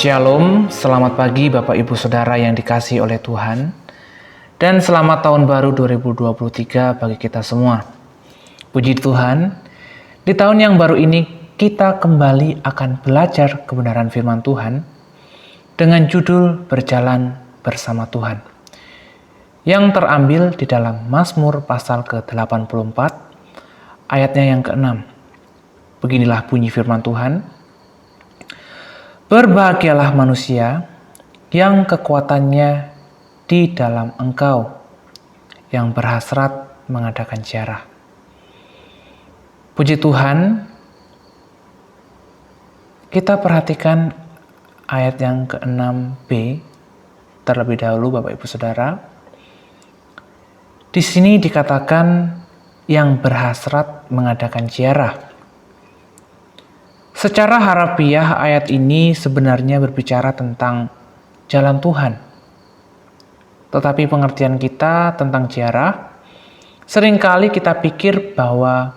Shalom, selamat pagi Bapak Ibu Saudara yang dikasihi oleh Tuhan. Dan selamat tahun baru 2023 bagi kita semua. Puji Tuhan, di tahun yang baru ini kita kembali akan belajar kebenaran firman Tuhan dengan judul Berjalan Bersama Tuhan, yang terambil di dalam Mazmur pasal ke-84 ayatnya yang ke-6. Beginilah bunyi firman Tuhan. Berbahagialah manusia yang kekuatannya di dalam Engkau, yang berhasrat mengadakan ziarah. Puji Tuhan, kita perhatikan ayat yang ke-6b terlebih dahulu Bapak Ibu Saudara. Di sini dikatakan yang berhasrat mengadakan ziarah. Secara harafiah ayat ini sebenarnya berbicara tentang jalan Tuhan. Tetapi pengertian kita tentang ziarah, seringkali kita pikir bahwa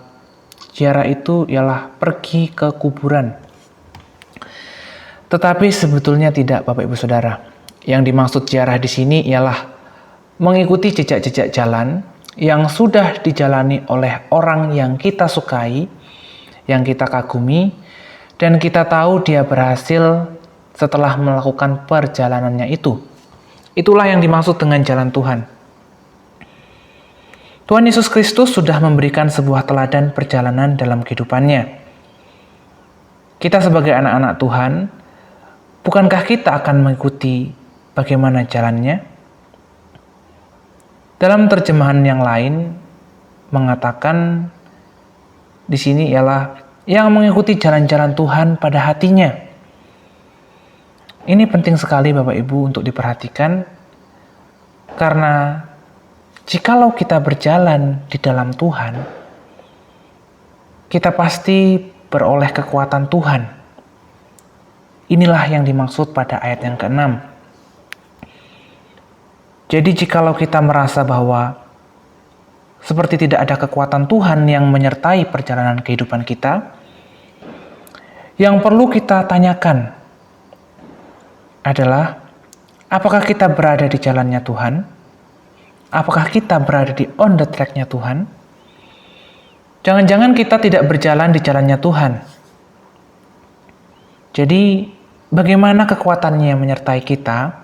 ziarah itu ialah pergi ke kuburan. Tetapi sebetulnya tidak Bapak Ibu Saudara. Yang dimaksud ziarah di sini ialah mengikuti jejak-jejak jalan yang sudah dijalani oleh orang yang kita sukai, yang kita kagumi, dan kita tahu dia berhasil setelah melakukan perjalanannya itu. Itulah yang dimaksud dengan jalan Tuhan. Tuhan Yesus Kristus sudah memberikan sebuah teladan perjalanan dalam kehidupannya. Kita sebagai anak-anak Tuhan, bukankah kita akan mengikuti bagaimana jalannya? Dalam terjemahan yang lain mengatakan di sini ialah yang mengikuti jalan-jalan Tuhan pada hatinya. Ini penting sekali Bapak Ibu untuk diperhatikan, karena jikalau kita berjalan di dalam Tuhan, kita pasti beroleh kekuatan Tuhan. Inilah yang dimaksud pada ayat yang ke-6. Jadi jikalau kita merasa bahwa seperti tidak ada kekuatan Tuhan yang menyertai perjalanan kehidupan kita, yang perlu kita tanyakan adalah, apakah kita berada di jalannya Tuhan? Apakah kita berada di on the track-nya Tuhan? Jangan-jangan kita tidak berjalan di jalannya Tuhan. Jadi, bagaimana kekuatannya menyertai kita,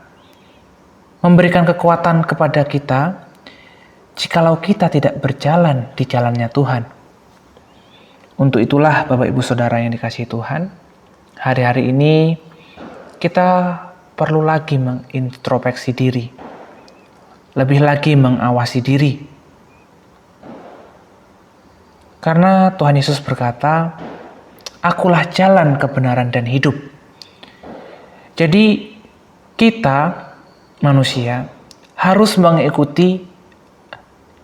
memberikan kekuatan kepada kita, jikalau kita tidak berjalan di jalannya Tuhan? Untuk itulah Bapak Ibu Saudara yang dikasihi Tuhan, hari-hari ini kita perlu lagi mengintrospeksi diri, lebih lagi mengawasi diri. Karena Tuhan Yesus berkata, "Akulah jalan, kebenaran, dan hidup." Jadi kita manusia harus mengikuti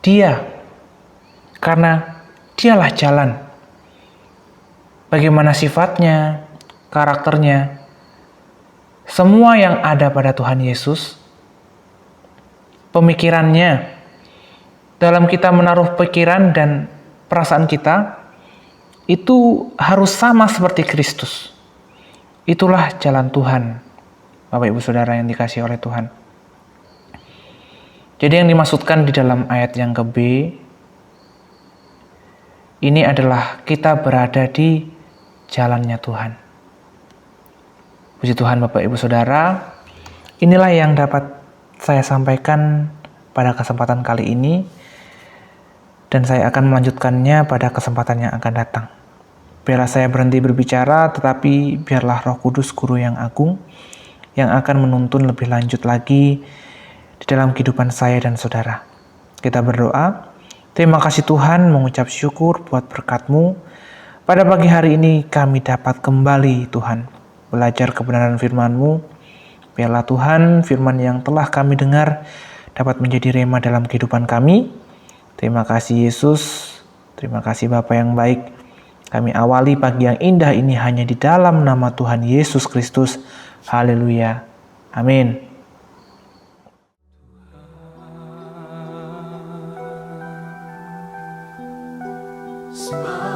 Dia, karena Dialah jalan. Bagaimana sifatnya, karakternya, semua yang ada pada Tuhan Yesus, pemikirannya, dalam kita menaruh pikiran dan perasaan kita, itu harus sama seperti Kristus. Itulah jalan Tuhan, Bapak Ibu Saudara yang dikasihi oleh Tuhan. Jadi yang dimaksudkan di dalam ayat yang ke-B, ini adalah kita berada di jalannya Tuhan. Puji Tuhan Bapak Ibu Saudara, inilah yang dapat saya sampaikan pada kesempatan kali ini, dan saya akan melanjutkannya pada kesempatan yang akan datang. Biarlah saya berhenti berbicara, tetapi biarlah Roh Kudus, Guru yang agung, yang akan menuntun lebih lanjut lagi di dalam kehidupan saya dan saudara. Kita berdoa. Terima kasih Tuhan, mengucap syukur buat berkat-Mu. Pada pagi hari ini kami dapat kembali Tuhan, belajar kebenaran firman-Mu. Biarlah Tuhan, firman yang telah kami dengar dapat menjadi rema dalam kehidupan kami. Terima kasih Yesus, terima kasih Bapa yang baik. Kami awali pagi yang indah ini hanya di dalam nama Tuhan Yesus Kristus. Haleluya. Amin. Smile.